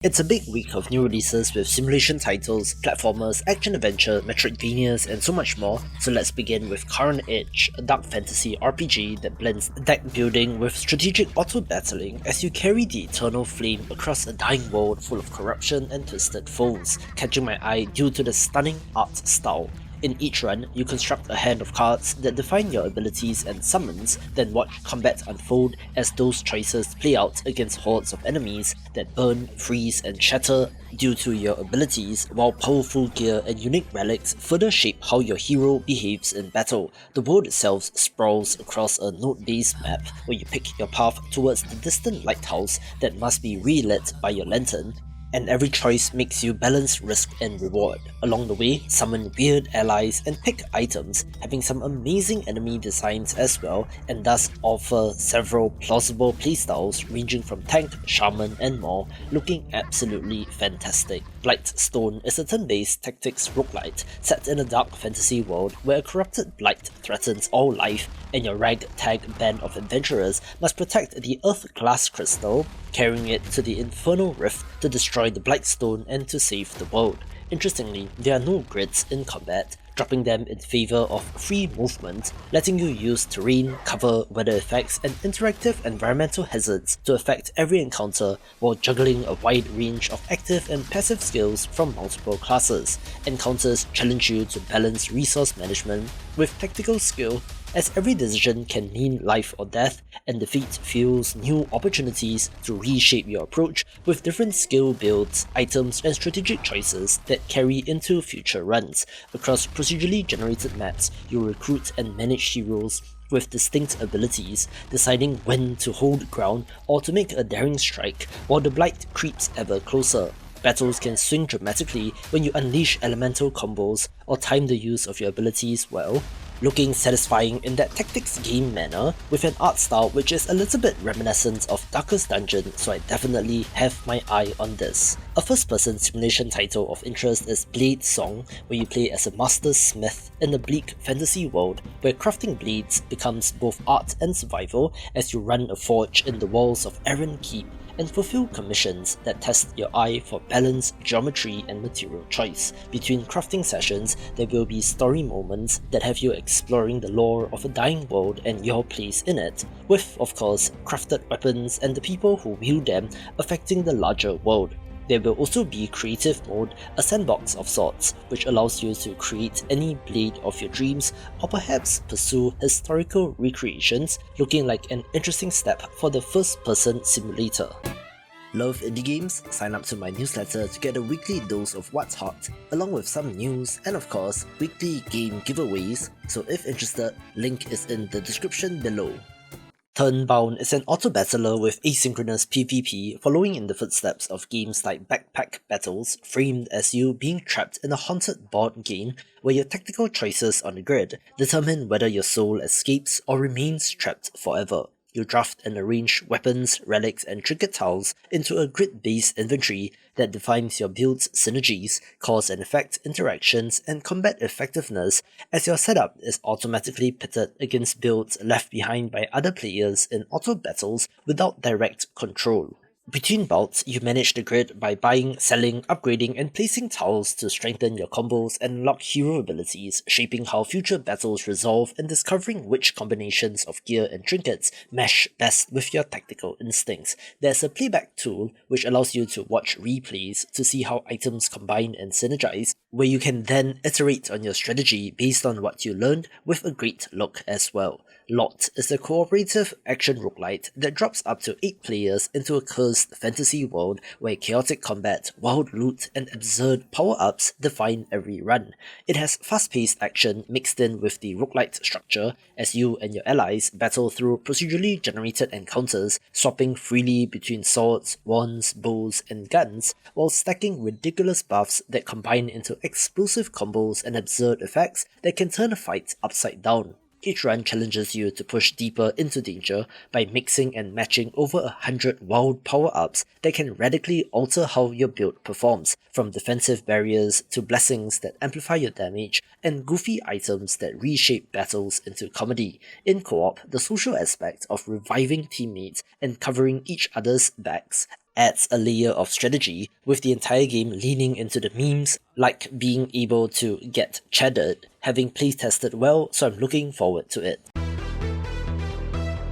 It's a big week of new releases with simulation titles, platformers, action-adventure, Metroidvanias, and so much more, so let's begin with CARNEDGE, a dark fantasy RPG that blends deck building with strategic auto-battling as you carry the eternal flame across a dying world full of corruption and twisted foes, catching my eye due to the stunning art style. In each run, you construct a hand of cards that define your abilities and summons, then watch combat unfold as those choices play out against hordes of enemies that burn, freeze, and shatter due to your abilities, while powerful gear and unique relics further shape how your hero behaves in battle. The world itself sprawls across a node-based map where you pick your path towards the distant lighthouse that must be relit by your lantern, and every choice makes you balance risk and reward. Along the way, summon weird allies and pick items, having some amazing enemy designs as well, and thus offer several plausible playstyles ranging from tank, shaman, and more, looking absolutely fantastic. Blightstone is a turn-based tactics roguelite set in a dark fantasy world where a corrupted blight threatens all life, and your ragtag band of adventurers must protect the Earth Glass Crystal, carrying it to the Infernal Rift to destroy the Blightstone and to save the world. Interestingly, there are no grids in combat, dropping them in favour of free movement, letting you use terrain, cover, weather effects, and interactive environmental hazards to affect every encounter while juggling a wide range of active and passive skills from multiple classes. Encounters challenge you to balance resource management with tactical skill, as every decision can mean life or death, and defeat fuels new opportunities to reshape your approach with different skill builds, items, and strategic choices that carry into future runs. Across procedurally generated maps, you recruit and manage heroes with distinct abilities, deciding when to hold ground or to make a daring strike while the blight creeps ever closer. Battles can swing dramatically when you unleash elemental combos or time the use of your abilities well, looking satisfying in that tactics game manner with an art style which is a little bit reminiscent of Darkest Dungeon, so I definitely have my eye on this. A first-person simulation title of interest is Bladesong, where you play as a master smith in a bleak fantasy world where crafting blades becomes both art and survival as you run a forge in the walls of Oryn Keep and fulfill commissions that test your eye for balance, geometry, and material choice. Between crafting sessions, there will be story moments that have you exploring the lore of a dying world and your place in it, with, of course, crafted weapons and the people who wield them affecting the larger world. There will also be Creative Mode, a sandbox of sorts, which allows you to create any blade of your dreams or perhaps pursue historical recreations, looking like an interesting step for the first-person simulator. Love indie games? Sign up to my newsletter to get a weekly dose of what's hot, along with some news and of course, weekly game giveaways, so if interested, link is in the description below. Turnbound is an auto-battler with asynchronous PvP following in the footsteps of games like Backpack Battles, framed as you being trapped in a haunted board game where your tactical choices on the grid determine whether your soul escapes or remains trapped forever. You draft and arrange weapons, relics, and trinket tiles into a grid-based inventory that defines your build's synergies, cause and effect interactions, and combat effectiveness, as your setup is automatically pitted against builds left behind by other players in auto battles without direct control. Between bouts, you manage the grid by buying, selling, upgrading, and placing tiles to strengthen your combos and unlock hero abilities, shaping how future battles resolve and discovering which combinations of gear and trinkets mesh best with your tactical instincts. There's a playback tool which allows you to watch replays to see how items combine and synergize, where you can then iterate on your strategy based on what you learned with a great look as well. LORT is a cooperative action roguelite that drops up to 8 players into a cursed fantasy world where chaotic combat, wild loot, and absurd power-ups define every run. It has fast-paced action mixed in with the roguelite structure as you and your allies battle through procedurally generated encounters, swapping freely between swords, wands, bows, and guns, while stacking ridiculous buffs that combine into explosive combos and absurd effects that can turn a fight upside down. Each run challenges you to push deeper into danger by mixing and matching over 100 wild power-ups that can radically alter how your build performs, from defensive barriers to blessings that amplify your damage, and goofy items that reshape battles into comedy. In co-op, the social aspect of reviving teammates and covering each other's backs adds a layer of strategy, with the entire game leaning into the memes, like being able to get cheddared, having playtested well, so I'm looking forward to it.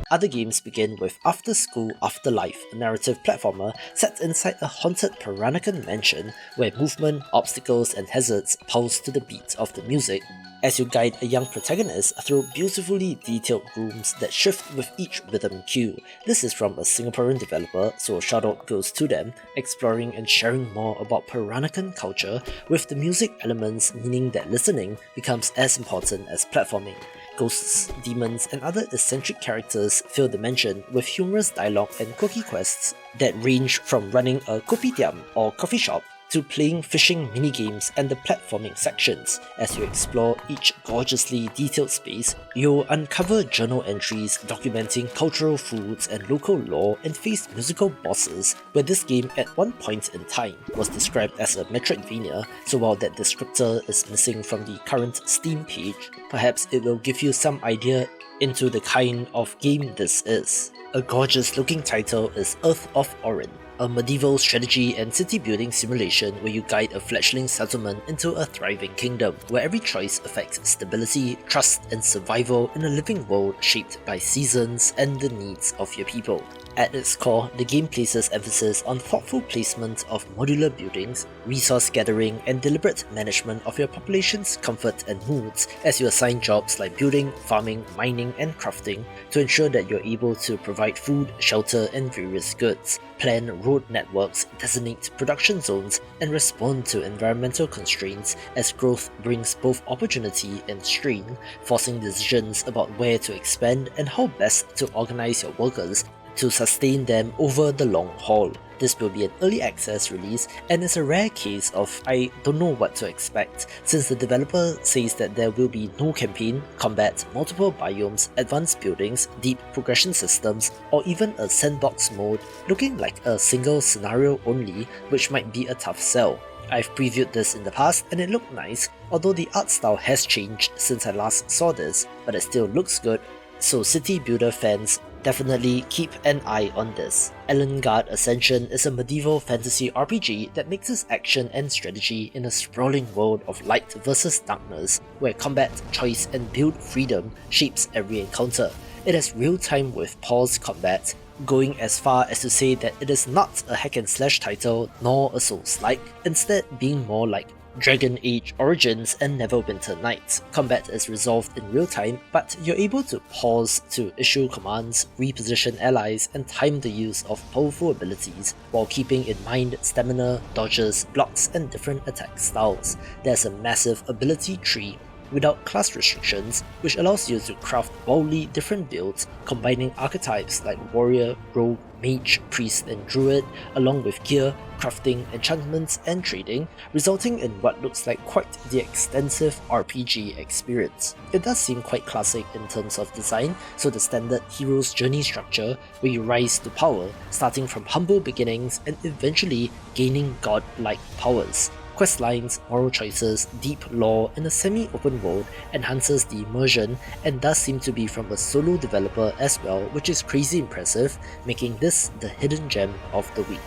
Other games begin with After School Afterlife, a narrative platformer set inside a haunted Peranakan mansion where movement, obstacles and hazards pulse to the beat of the music, as you guide a young protagonist through beautifully detailed rooms that shift with each rhythm cue. This is from a Singaporean developer, so a shout out goes to them, exploring and sharing more about Peranakan culture, with the music elements meaning that listening becomes as important as platforming. Ghosts, demons, and other eccentric characters fill the mansion with humorous dialogue and quirky quests that range from running a kopitiam or coffee shop to playing fishing minigames and the platforming sections. As you explore each gorgeously detailed space, you'll uncover journal entries documenting cultural foods and local lore and face musical bosses, where this game at one point in time was described as a Metroidvania, so while that descriptor is missing from the current Steam page, perhaps it will give you some idea into the kind of game this is. A gorgeous looking title is Earth of Oryn, a medieval strategy and city building simulation where you guide a fledgling settlement into a thriving kingdom, where every choice affects stability, trust and survival in a living world shaped by seasons and the needs of your people. At its core, the game places emphasis on thoughtful placement of modular buildings, resource gathering, and deliberate management of your population's comfort and moods as you assign jobs like building, farming, mining, and crafting to ensure that you're able to provide food, shelter, and various goods, plan road networks, designate production zones, and respond to environmental constraints as growth brings both opportunity and strain, forcing decisions about where to expand and how best to organize your workers to sustain them over the long haul. This will be an early access release and is a rare case of I don't know what to expect, since the developer says that there will be no campaign, combat, multiple biomes, advanced buildings, deep progression systems, or even a sandbox mode, looking like a single scenario only, which might be a tough sell. I've previewed this in the past and it looked nice, although the art style has changed since I last saw this, but it still looks good, so city builder fans definitely keep an eye on this. Elengard Ascension is a medieval fantasy RPG that mixes action and strategy in a sprawling world of light versus darkness, where combat, choice, and build freedom shapes every encounter. It has real-time with pause combat, going as far as to say that it is not a hack and slash title nor a Souls-like, instead being more like Dragon Age Origins and Neverwinter Nights. Combat is resolved in real time, but you're able to pause to issue commands, reposition allies, and time the use of powerful abilities, while keeping in mind stamina, dodges, blocks, and different attack styles. There's a massive ability tree without class restrictions, which allows you to craft wildly different builds, combining archetypes like warrior, rogue, mage, priest, and druid, along with gear, crafting, enchantments, and trading, resulting in what looks like quite the extensive RPG experience. It does seem quite classic in terms of design, so the standard hero's journey structure, where you rise to power, starting from humble beginnings and eventually gaining god-like powers. Quest lines, moral choices, deep lore, and a semi-open world enhances the immersion and does seem to be from a solo developer as well, which is crazy impressive, making this the hidden gem of the week.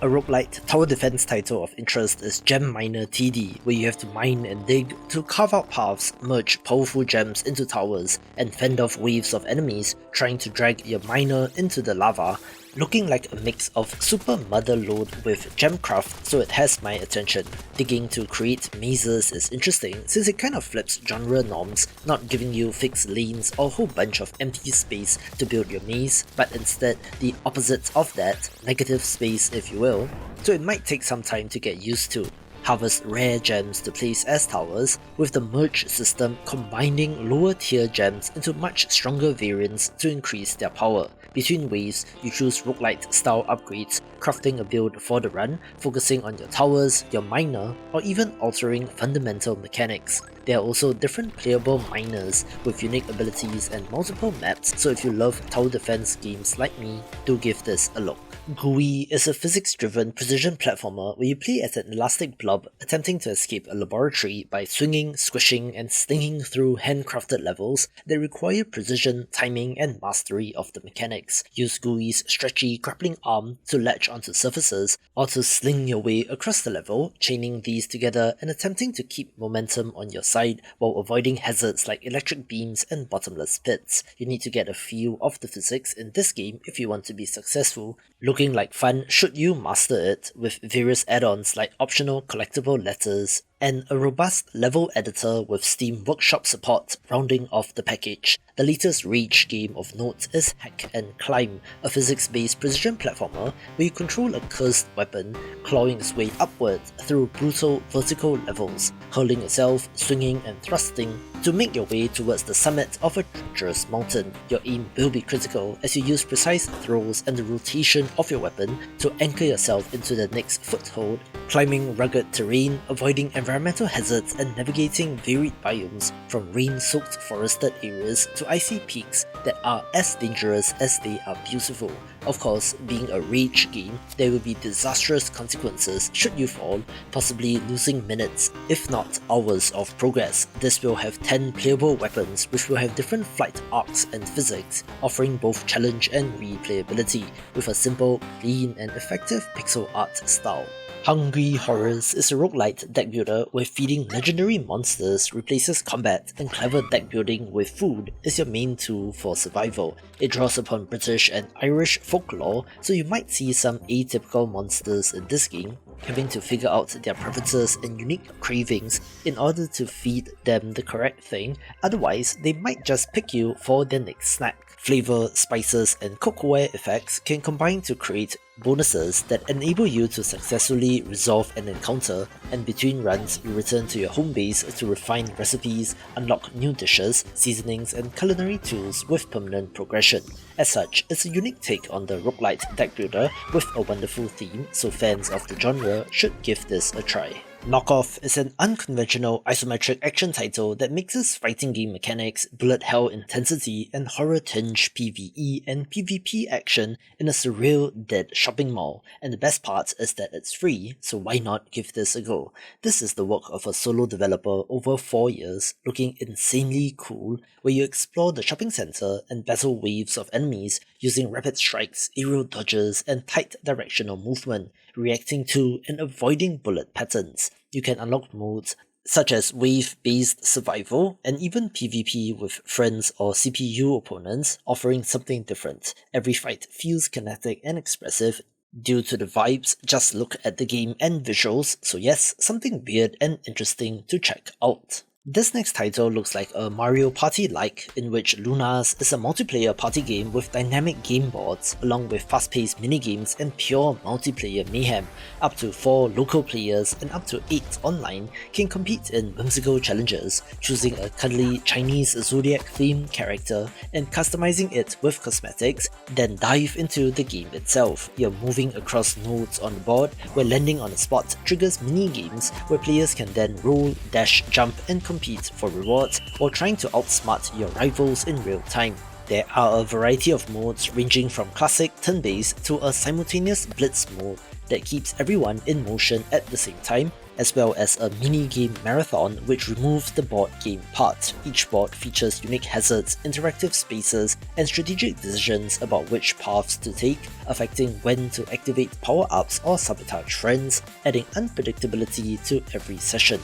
A roguelite tower defense title of interest is Gem Miner TD, where you have to mine and dig to carve out paths, merge powerful gems into towers, and fend off waves of enemies trying to drag your miner into the lava, looking like a mix of Super Motherlode with Gemcraft, so it has my attention. Digging to create mazes is interesting since it kind of flips genre norms, not giving you fixed lanes or a whole bunch of empty space to build your maze, but instead the opposite of that, negative space if you will, so it might take some time to get used to. Harvest rare gems to place as towers, with the merge system combining lower tier gems into much stronger variants to increase their power. Between waves, you choose roguelite style upgrades, crafting a build for the run, focusing on your towers, your miner, or even altering fundamental mechanics. There are also different playable miners with unique abilities and multiple maps, so if you love tower defense games like me, do give this a look. Gooey is a physics-driven precision platformer where you play as an elastic blob attempting to escape a laboratory by swinging, squishing, and stinging through handcrafted levels that require precision, timing, and mastery of the mechanics. Use Gooey's stretchy, grappling arm to latch onto surfaces, or to sling your way across the level, chaining these together and attempting to keep momentum on your side while avoiding hazards like electric beams and bottomless pits. You need to get a feel of the physics in this game if you want to be successful. Looking like fun should you master it, with various add-ons like optional collectible letters and a robust level editor with Steam Workshop support rounding off the package. The latest Rage game of note is Hack and Climb, a physics-based precision platformer where you control a cursed weapon, clawing its way upward through brutal vertical levels, hurling yourself, swinging and thrusting to make your way towards the summit of a treacherous mountain. Your aim will be critical as you use precise throws and the rotation of your weapon to anchor yourself into the next foothold, climbing rugged terrain, avoiding environmental hazards and navigating varied biomes from rain-soaked forested areas to icy peaks that are as dangerous as they are beautiful. Of course, being a Rage game, there will be disastrous consequences should you fall, possibly losing minutes, if not hours of progress. This will have 10 playable weapons which will have different flight arcs and physics, offering both challenge and replayability, with a simple, clean and effective pixel art style. Hungry Horrors is a roguelite deck builder where feeding legendary monsters replaces combat, and clever deck building with food is your main tool for survival. It draws upon British and Irish folklore, so you might see some atypical monsters in this game, having to figure out their preferences and unique cravings in order to feed them the correct thing, otherwise they might just pick you for their next snack. Flavor, spices, and cookware effects can combine to create bonuses that enable you to successfully resolve an encounter, and between runs you return to your home base to refine recipes, unlock new dishes, seasonings, and culinary tools with permanent progression. As such, it's a unique take on the roguelite deck builder with a wonderful theme, so fans of the genre should give this a try. KNOCKOFF is an unconventional isometric action title that mixes fighting game mechanics, bullet hell intensity, and horror tinge PvE and PvP action in a surreal dead shopping mall, and the best part is that it's free, so why not give this a go? This is the work of a solo developer over 4 years, looking insanely cool, where you explore the shopping center and battle waves of enemies using rapid strikes, aerial dodges, and tight directional movement, reacting to and avoiding bullet patterns. You can unlock modes such as wave-based survival and even PvP with friends or CPU opponents, offering something different. Every fight feels kinetic and expressive due to the vibes. Just look at the game and visuals, so yes, something weird and interesting to check out. This next title looks like a Mario Party-like, in which Lunars is a multiplayer party game with dynamic game boards, along with fast-paced minigames and pure multiplayer mayhem. Up to 4 local players and up to 8 online can compete in whimsical challenges, choosing a cuddly Chinese zodiac-themed character and customizing it with cosmetics, then dive into the game itself. You're moving across nodes on the board, where landing on a spot triggers mini-games where players can then roll, dash, jump, and compete for rewards while trying to outsmart your rivals in real time. There are a variety of modes ranging from classic turn-based to a simultaneous blitz mode that keeps everyone in motion at the same time, as well as a mini-game marathon which removes the board game part. Each board features unique hazards, interactive spaces, and strategic decisions about which paths to take, affecting when to activate power-ups or sabotage friends, adding unpredictability to every session.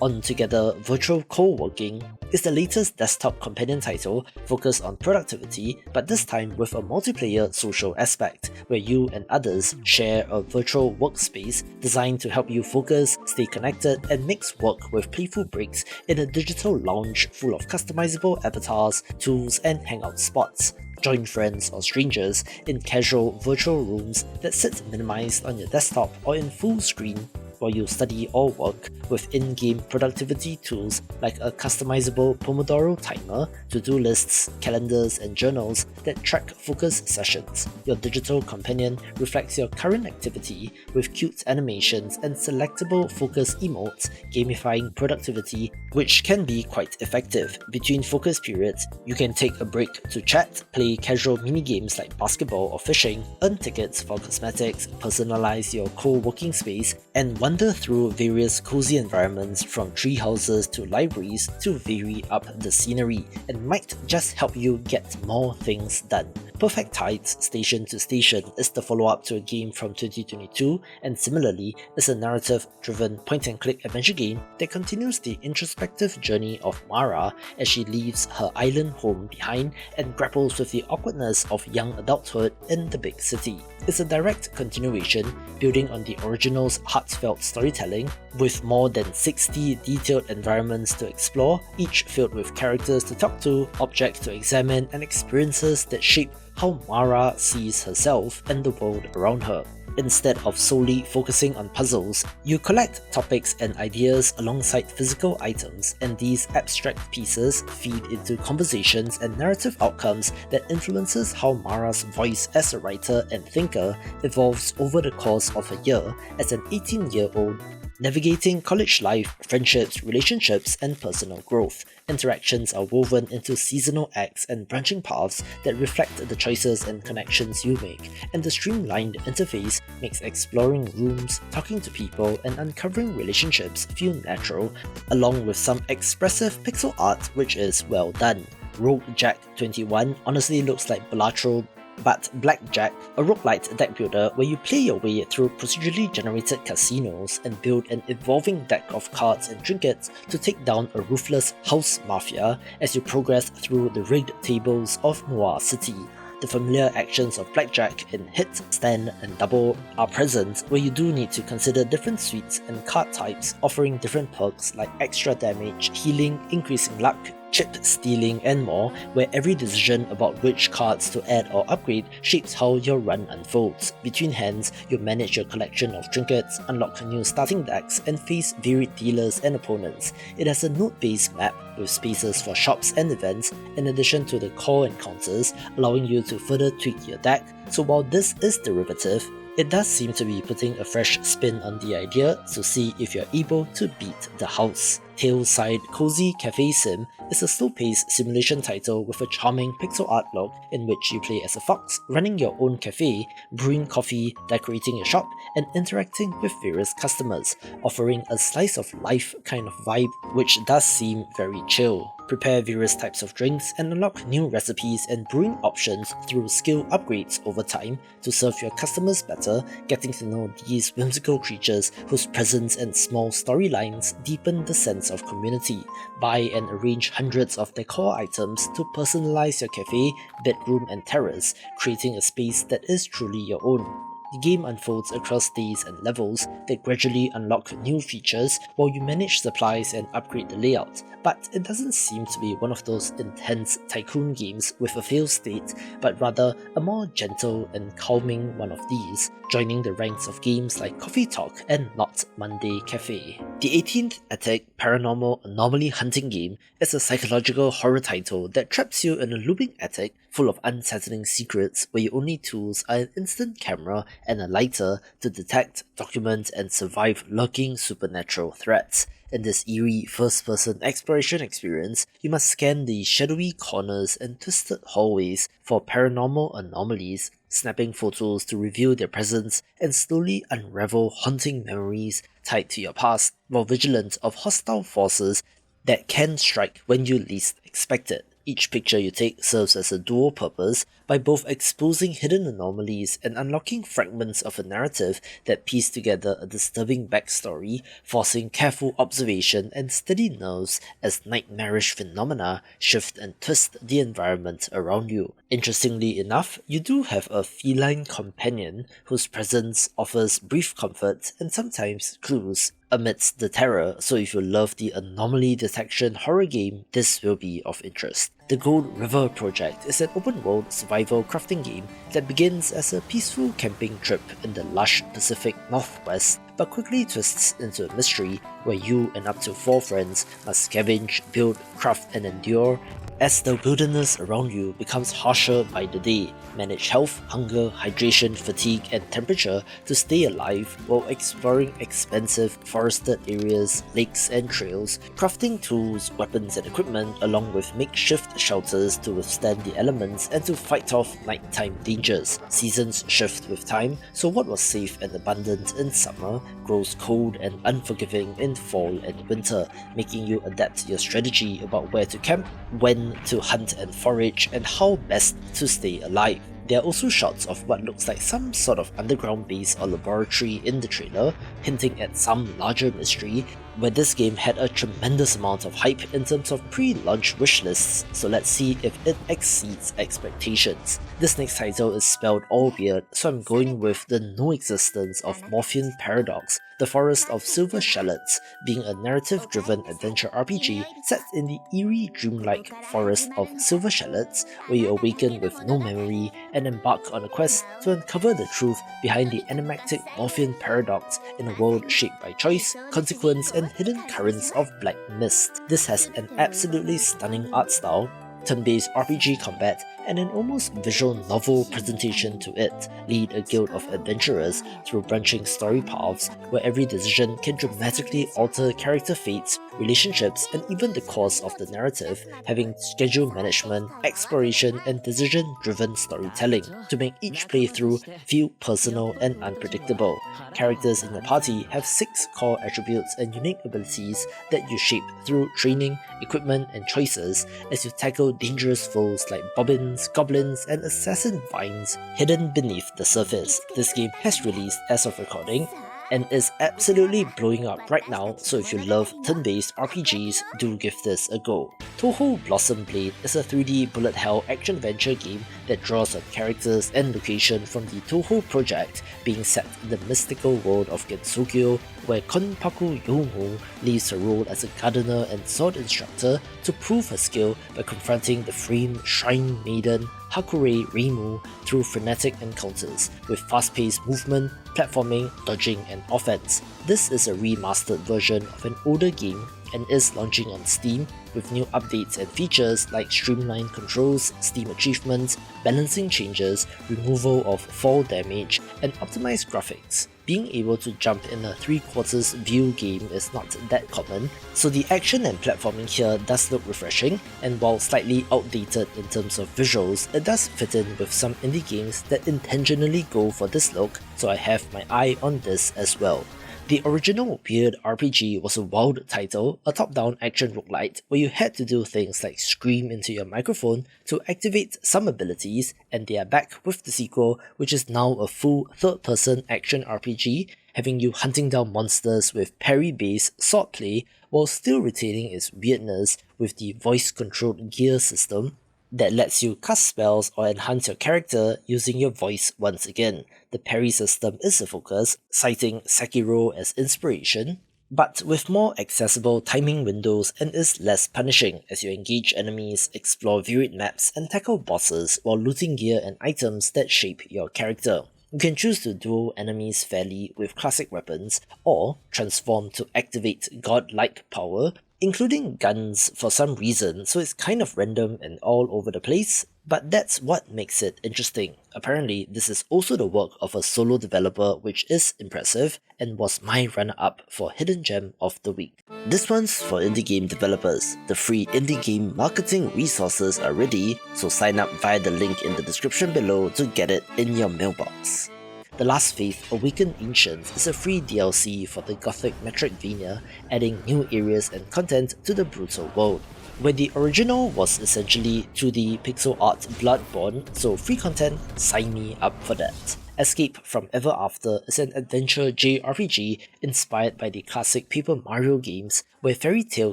Altogether, Virtual Co-working is the latest desktop companion title focused on productivity, but this time with a multiplayer social aspect, where you and others share a virtual workspace designed to help you focus, stay connected, and mix work with playful breaks in a digital lounge full of customizable avatars, tools, and hangout spots. Join friends or strangers in casual virtual rooms that sit minimized on your desktop or in full screen, while you study or work with in-game productivity tools like a customizable Pomodoro timer, to-do lists, calendars, and journals that track focus sessions. Your digital companion reflects your current activity with cute animations and selectable focus emotes, gamifying productivity, which can be quite effective. Between focus periods, you can take a break to chat, play casual mini-games like basketball or fishing, earn tickets for cosmetics, personalize your co-working space, and wander through various cozy environments from tree houses to libraries to vary up the scenery, and might just help you get more things done. Perfect Tides Station to Station is the follow-up to a game from 2022, and similarly is a narrative-driven point-and-click adventure game that continues the introspective journey of Mara as she leaves her island home behind and grapples with the awkwardness of young adulthood in the big city. It's a direct continuation, building on the original's heartfelt storytelling, with more than 60 detailed environments to explore, each filled with characters to talk to, objects to examine, and experiences that shape how Mara sees herself and the world around her. Instead of solely focusing on puzzles, you collect topics and ideas alongside physical items, and these abstract pieces feed into conversations and narrative outcomes that influences how Mara's voice as a writer and thinker evolves over the course of a year as an 18-year-old navigating college life, friendships, relationships, and personal growth. Interactions are woven into seasonal acts and branching paths that reflect the choices and connections you make, and the streamlined interface makes exploring rooms, talking to people, and uncovering relationships feel natural, along with some expressive pixel art which is well done. Rogue Jack 21 honestly looks like Balatro, but Blackjack, a roguelite deck builder where you play your way through procedurally generated casinos and build an evolving deck of cards and trinkets to take down a ruthless house mafia as you progress through the rigged tables of Noir City. The familiar actions of Blackjack in Hit, Stand, and Double are present, where you do need to consider different suites and card types offering different perks like extra damage, healing, increasing luck, chip stealing, and more, where every decision about which cards to add or upgrade shapes how your run unfolds. Between hands, you manage your collection of trinkets, unlock new starting decks, and face varied dealers and opponents. It has a node-based map with spaces for shops and events, in addition to the core encounters, allowing you to further tweak your deck. So while this is derivative, it does seem to be putting a fresh spin on the idea to see if you're able to beat the house. Tailside Cozy Cafe Sim is a slow-paced simulation title with a charming pixel art look in which you play as a fox, running your own cafe, brewing coffee, decorating your shop, and interacting with various customers, offering a slice of life kind of vibe which does seem very chill. Prepare various types of drinks and unlock new recipes and brewing options through skill upgrades over time to serve your customers better, getting to know these whimsical creatures whose presence and small storylines deepen the sense of community. Buy and arrange hundreds of decor items to personalize your cafe, bedroom, and terrace, creating a space that is truly your own. The game unfolds across days and levels that gradually unlock new features while you manage supplies and upgrade the layout, but it doesn't seem to be one of those intense tycoon games with a fail state, but rather a more gentle and calming one of these, joining the ranks of games like Coffee Talk and Not Monday Cafe. The 18th Attic Paranormal Anomaly hunting game is a psychological horror title that traps you in a looping attic full of unsettling secrets where your only tools are an instant camera and a lighter to detect, document, and survive lurking supernatural threats. In this eerie first-person exploration experience, you must scan the shadowy corners and twisted hallways for paranormal anomalies, snapping photos to reveal their presence, and slowly unravel haunting memories tied to your past, while vigilant of hostile forces that can strike when you least expect it. Each picture you take serves as a dual purpose by both exposing hidden anomalies and unlocking fragments of a narrative that piece together a disturbing backstory, forcing careful observation and steady nerves as nightmarish phenomena shift and twist the environment around you. Interestingly enough, you do have a feline companion whose presence offers brief comfort and sometimes clues. amidst the terror, so if you love the anomaly detection horror game, this will be of interest. The Gold River Project is an open-world survival crafting game that begins as a peaceful camping trip in the lush Pacific Northwest, but quickly twists into a mystery where you and up to 4 friends must scavenge, build, craft and endure as the wilderness around you becomes harsher by the day. Manage health, hunger, hydration, fatigue and temperature to stay alive while exploring expansive forested areas, lakes and trails, crafting tools, weapons and equipment along with makeshift shelters to withstand the elements and to fight off nighttime dangers. Seasons shift with time, so what was safe and abundant in summer grows cold and unforgiving in fall and winter, making you adapt your strategy about where to camp, when to hunt and forage, and how best to stay alive. There are also shots of what looks like some sort of underground base or laboratory in the trailer, hinting at some larger mystery, where this game had a tremendous amount of hype in terms of pre-launch wishlists, so let's see if it exceeds expectations. This next title is spelled all weird, so I'm going with the no-existence of Morphean Paradox, the Forest of Silver Shallots, being a narrative-driven adventure RPG set in the eerie dreamlike Forest of Silver Shallots, where you awaken with no memory and embark on a quest to uncover the truth behind the enigmatic Morphean Paradox in a world shaped by choice, consequence, and hidden currents of black mist. This has an absolutely stunning art style, turn-based RPG combat, and an almost visual novel presentation to it. Lead a guild of adventurers through branching story paths where every decision can dramatically alter character fates, relationships, and even the course of the narrative, having schedule management, exploration, and decision-driven storytelling to make each playthrough feel personal and unpredictable. Characters in your party have 6 core attributes and unique abilities that you shape through training, equipment, and choices as you tackle dangerous foes like bobbins, goblins, and assassin vines hidden beneath the surface. This game has released as of recording and is absolutely blowing up right now, so if you love turn-based RPGs, do give this a go. Touhou Blossom Blade is a 3D bullet hell action-adventure game that draws on characters and location from the Touhou project, being set in the mystical world of Gensokyo, where Konpaku Yomu leaves her role as a gardener and sword instructor to prove her skill by confronting the framed shrine maiden Hakure Reimu through frenetic encounters with fast-paced movement, platforming, dodging, and offense. This is a remastered version of an older game and is launching on Steam with new updates and features like streamlined controls, Steam achievements, balancing changes, removal of fall damage, and optimized graphics. Being able to jump in a 3/4 view game is not that common, so the action and platforming here does look refreshing, and while slightly outdated in terms of visuals, it does fit in with some indie games that intentionally go for this look, so I have my eye on this as well. The original Weird RPG was a wild title, a top-down action roguelite where you had to do things like scream into your microphone to activate some abilities, and they are back with the sequel, which is now a full third-person action RPG, having you hunting down monsters with parry-based swordplay while still retaining its weirdness with the voice-controlled gear system that lets you cast spells or enhance your character using your voice once again. The parry system is a focus, citing Sekiro as inspiration, but with more accessible timing windows and is less punishing as you engage enemies, explore varied maps, and tackle bosses while looting gear and items that shape your character. You can choose to duel enemies fairly with classic weapons, or transform to activate godlike power, including guns for some reason, so it's kind of random and all over the place, but that's what makes it interesting. Apparently, this is also the work of a solo developer, which is impressive, and was my runner-up for Hidden Gem of the Week. This one's for indie game developers. The free indie game marketing resources are ready, so sign up via the link in the description below to get it in your mailbox. The Last Faith Awakened Ancients is a free DLC for the Gothic Metroidvania, adding new areas and content to the brutal world. Where the original was essentially 2D pixel art Bloodborne, so free content, sign me up for that. Escape from Ever After is an adventure JRPG inspired by the classic Paper Mario games, where fairy tale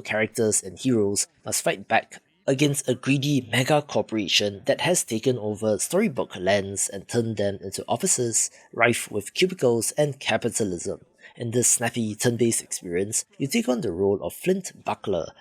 characters and heroes must fight back against a greedy mega corporation that has taken over storybook lands and turned them into offices rife with cubicles and capitalism. In this snappy turn-based experience, you take on the role of Flint Buckler,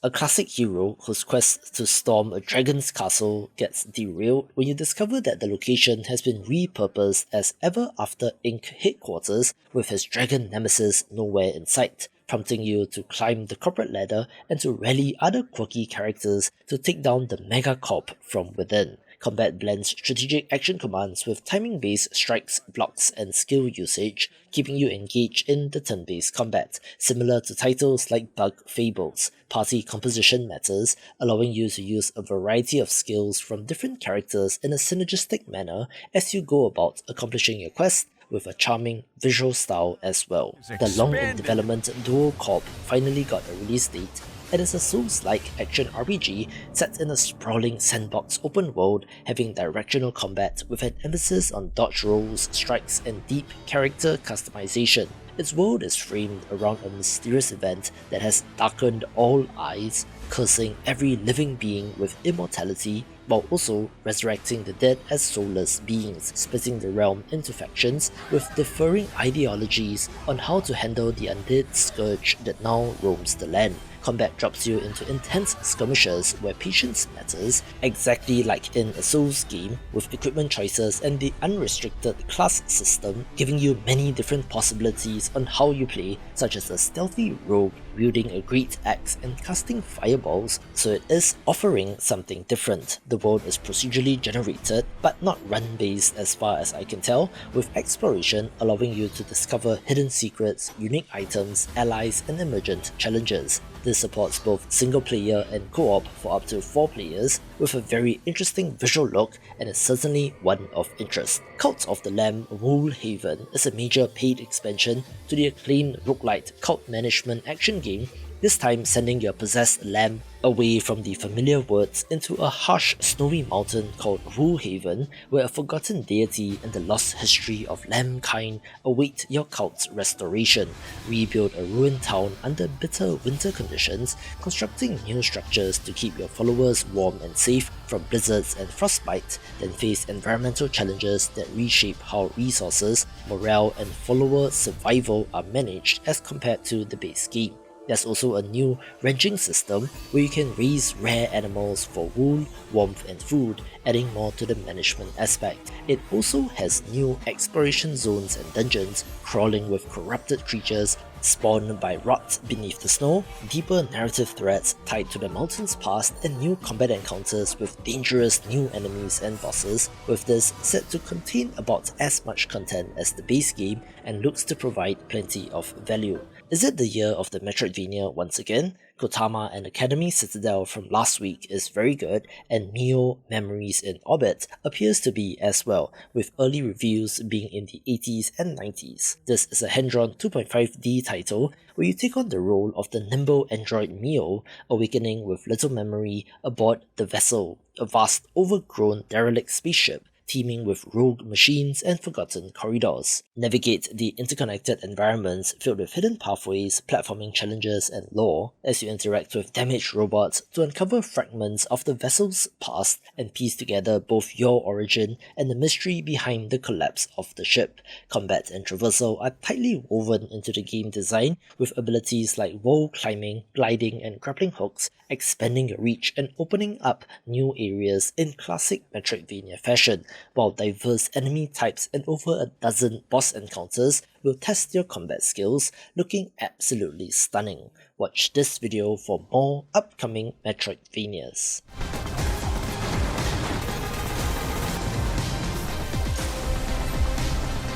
a classic hero whose quest to storm a dragon's castle gets derailed when you discover that the location has been repurposed as Ever After Inc. headquarters with his dragon nemesis nowhere in sight, prompting you to climb the corporate ladder and to rally other quirky characters to take down the Mega Corp from within. Combat blends strategic action commands with timing-based strikes, blocks, and skill usage, keeping you engaged in the turn-based combat. Similar to titles like Bug Fables, party composition matters, allowing you to use a variety of skills from different characters in a synergistic manner as you go about accomplishing your quest, with a charming visual style as well. The long-in-development Duo Corp finally got a release date, and is a Souls-like action RPG set in a sprawling sandbox open world having directional combat with an emphasis on dodge rolls, strikes, and deep character customization. Its world is framed around a mysterious event that has darkened all eyes, cursing every living being with immortality, while also resurrecting the dead as soulless beings, splitting the realm into factions with differing ideologies on how to handle the undead scourge that now roams the land. Combat drops you into intense skirmishes where patience matters, exactly like in a Souls game, with equipment choices and the unrestricted class system giving you many different possibilities on how you play, such as a stealthy rogue wielding a great axe and casting fireballs, so it is offering something different. The world is procedurally generated, but not run-based as far as I can tell, with exploration allowing you to discover hidden secrets, unique items, allies, and emergent challenges. This supports both single player and co-op for up to 4 players, with a very interesting visual look and is certainly one of interest. Cult of the Lamb Wool Haven is a major paid expansion to the acclaimed roguelite cult management action game, this time sending your possessed lamb away from the familiar woods into a harsh snowy mountain called Wool Haven, where a forgotten deity and the lost history of lambkind await your cult's restoration. Rebuild a ruined town under bitter winter conditions, constructing new structures to keep your followers warm and safe from blizzards and frostbite, then face environmental challenges that reshape how resources, morale, and follower survival are managed as compared to the base game. There's also a new ranching system where you can raise rare animals for wool, warmth, and food, adding more to the management aspect. It also has new exploration zones and dungeons, crawling with corrupted creatures spawned by rot beneath the snow, deeper narrative threads tied to the mountain's past, and new combat encounters with dangerous new enemies and bosses, with this set to contain about as much content as the base game and looks to provide plenty of value. Is it the year of the Metroidvania once again? Kotama and Academy Citadel from last week is very good, and Neo Memories in Orbit appears to be as well, with early reviews being in the 80s and 90s. This is a hand-drawn 2.5D title where you take on the role of the nimble android Mio, awakening with little memory aboard the vessel, a vast overgrown derelict spaceship teeming with rogue machines and forgotten corridors. Navigate the interconnected environments filled with hidden pathways, platforming challenges, and lore as you interact with damaged robots to uncover fragments of the vessel's past and piece together both your origin and the mystery behind the collapse of the ship. Combat and traversal are tightly woven into the game design, with abilities like wall climbing, gliding, and grappling hooks expanding your reach and opening up new areas in classic Metroidvania fashion, while diverse enemy types and over a dozen boss encounters will test your combat skills, looking absolutely stunning. Watch this video for more upcoming Metroidvanias.